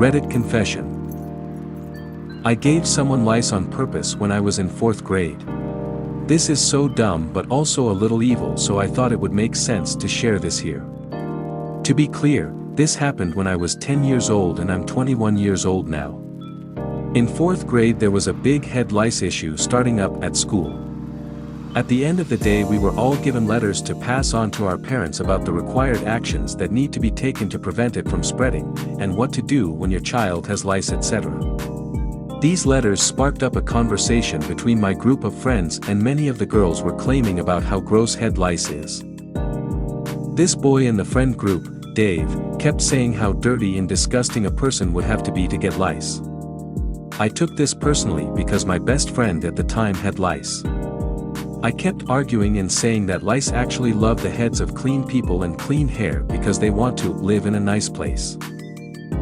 Reddit confession. I gave someone lice on purpose when I was in 4th grade. This is so dumb but also a little evil, so I thought it would make sense to share this here. To be clear, this happened when I was 10 years old and I'm 21 years old now. In 4th grade there was a big head lice issue starting up at school. At the end of the day we were all given letters to pass on to our parents about the required actions that need to be taken to prevent it from spreading, and what to do when your child has lice, etc. These letters sparked up a conversation between my group of friends, and many of the girls were claiming about how gross head lice is. This boy in the friend group, Dave, kept saying how dirty and disgusting a person would have to be to get lice. I took this personally because my best friend at the time had lice. I kept arguing and saying that lice actually love the heads of clean people and clean hair because they want to live in a nice place.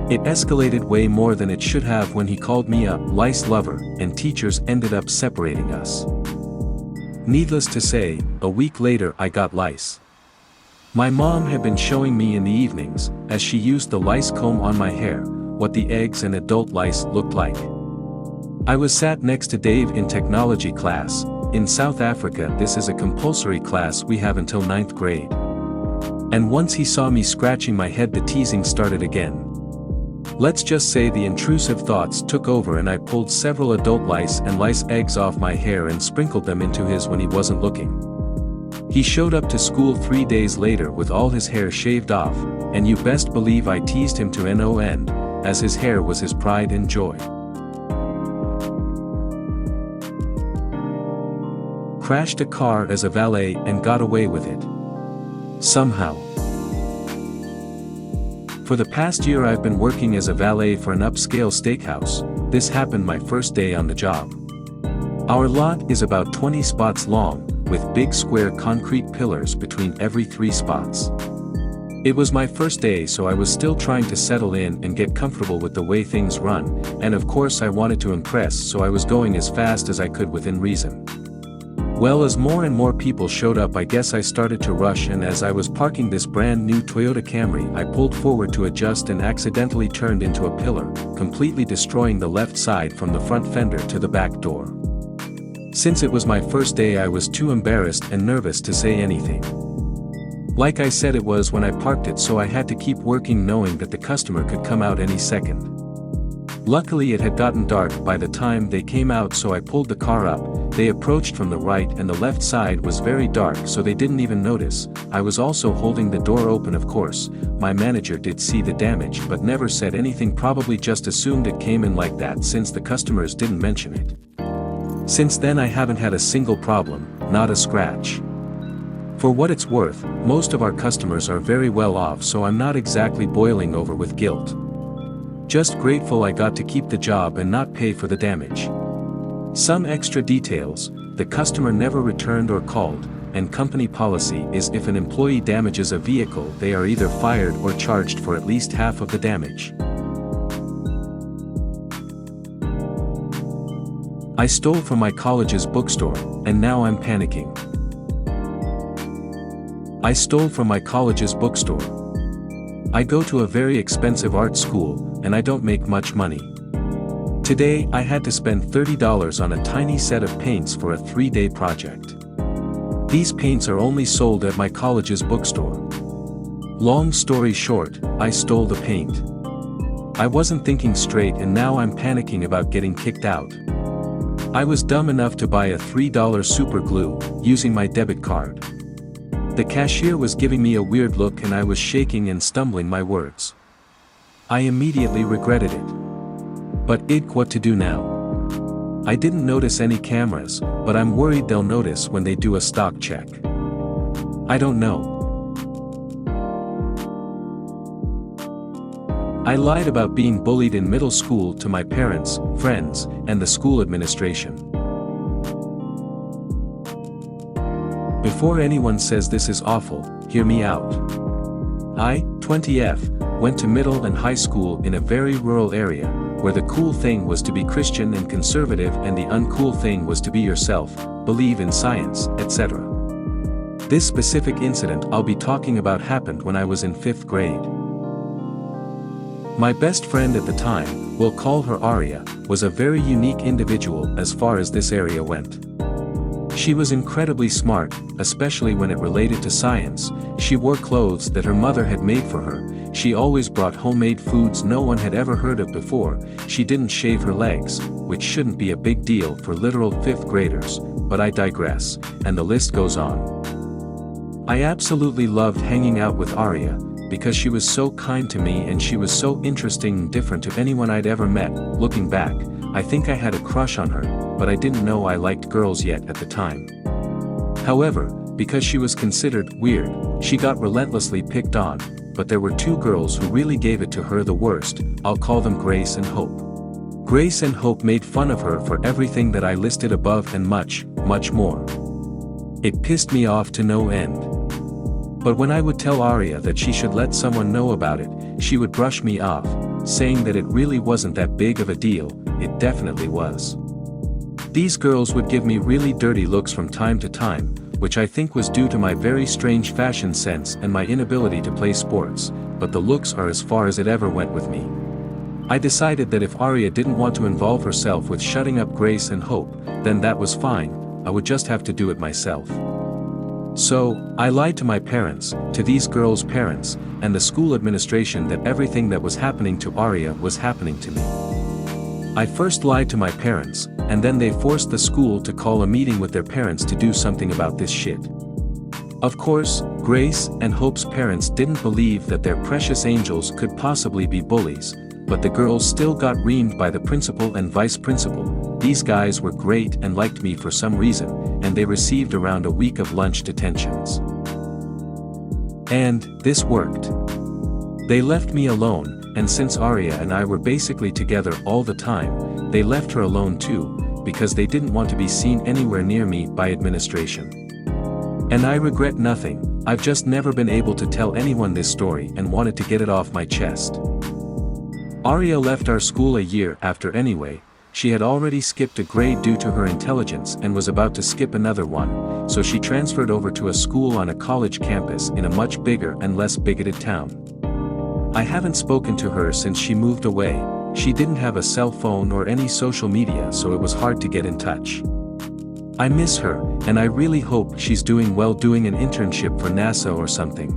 It escalated way more than it should have when he called me a lice lover, and teachers ended up separating us. Needless to say, a week later I got lice. My mom had been showing me in the evenings, as she used the lice comb on my hair, what the eggs and adult lice looked like. I was sat next to Dave in technology class. In South Africa this is a compulsory class we have until 9th grade. And once he saw me scratching my head, the teasing started again. Let's just say the intrusive thoughts took over and I pulled several adult lice and lice eggs off my hair and sprinkled them into his when he wasn't looking. He showed up to school 3 days later with all his hair shaved off, and you best believe I teased him to no end, as his hair was his pride and joy. Crashed a car as a valet and got away with it. Somehow. For the past year I've been working as a valet for an upscale steakhouse. This happened my first day on the job. Our lot is about 20 spots long, with big square concrete pillars between every 3 spots. It was my first day, so I was still trying to settle in and get comfortable with the way things run, and of course I wanted to impress, so I was going as fast as I could within reason. Well, as more and more people showed up, I guess I started to rush, and as I was parking this brand new Toyota Camry, I pulled forward to adjust and accidentally turned into a pillar, completely destroying the left side from the front fender to the back door. Since it was my first day I was too embarrassed and nervous to say anything. Like I said, it was when I parked it, so I had to keep working knowing that the customer could come out any second. Luckily it had gotten dark by the time they came out, so I pulled the car up. They approached from the right and the left side was very dark, so they didn't even notice. I was also holding the door open, of course. My manager did see the damage but never said anything, probably just assumed it came in like that since the customers didn't mention it. Since then I haven't had a single problem, not a scratch. For what it's worth, most of our customers are very well off, so I'm not exactly boiling over with guilt. Just grateful I got to keep the job and not pay for the damage. Some extra details: the customer never returned or called, and company policy is if an employee damages a vehicle they are either fired or charged for at least half of the damage. I stole from my college's bookstore, and now I'm panicking. I stole from my college's bookstore. I go to a very expensive art school, and I don't make much money. Today I had to spend $30 on a tiny set of paints for a 3-day project. These paints are only sold at my college's bookstore. Long story short, I stole the paint. I wasn't thinking straight, and now I'm panicking about getting kicked out. I was dumb enough to buy a $3 super glue, using my debit card. The cashier was giving me a weird look and I was shaking and stumbling my words. I immediately regretted it. But what to do now? I didn't notice any cameras, but I'm worried they'll notice when they do a stock check. I don't know. I lied about being bullied in middle school to my parents, friends, and the school administration. Before anyone says this is awful, hear me out. I, 20F, went to middle and high school in a very rural area, where the cool thing was to be Christian and conservative and the uncool thing was to be yourself, believe in science, etc. This specific incident I'll be talking about happened when I was in 5th grade. My best friend at the time, we'll call her Aria, was a very unique individual as far as this area went. She was incredibly smart, especially when it related to science. She wore clothes that her mother had made for her. She always brought homemade foods no one had ever heard of before. She didn't shave her legs, which shouldn't be a big deal for literal 5th graders, but I digress, and the list goes on. I absolutely loved hanging out with Aria, because she was so kind to me and she was so interesting and different to anyone I'd ever met. Looking back, I think I had a crush on her, but I didn't know I liked girls yet at the time. However, because she was considered weird, she got relentlessly picked on, but there were 2 girls who really gave it to her the worst. I'll call them Grace and Hope. Grace and Hope made fun of her for everything that I listed above and much, much more. It pissed me off to no end. But when I would tell Aria that she should let someone know about it, she would brush me off, saying that it really wasn't that big of a deal. It definitely was. These girls would give me really dirty looks from time to time, which I think was due to my very strange fashion sense and my inability to play sports, but the looks are as far as it ever went with me. I decided that if Aria didn't want to involve herself with shutting up Grace and Hope, then that was fine, I would just have to do it myself. So, I lied to my parents, to these girls' parents, and the school administration that everything that was happening to Aria was happening to me. I first lied to my parents, and then they forced the school to call a meeting with their parents to do something about this shit. Of course, Grace and Hope's parents didn't believe that their precious angels could possibly be bullies, but the girls still got reamed by the principal and vice principal. These guys were great and liked me for some reason, and they received around a week of lunch detentions. And this worked. They left me alone, and since Aria and I were basically together all the time, they left her alone too, because they didn't want to be seen anywhere near me by administration. And I regret nothing, I've just never been able to tell anyone this story and wanted to get it off my chest. Aria left our school a year after anyway. She had already skipped a grade due to her intelligence and was about to skip another one, so she transferred over to a school on a college campus in a much bigger and less bigoted town. I haven't spoken to her since she moved away. She didn't have a cell phone or any social media, so it was hard to get in touch. I miss her, and I really hope she's doing well doing an internship for NASA or something.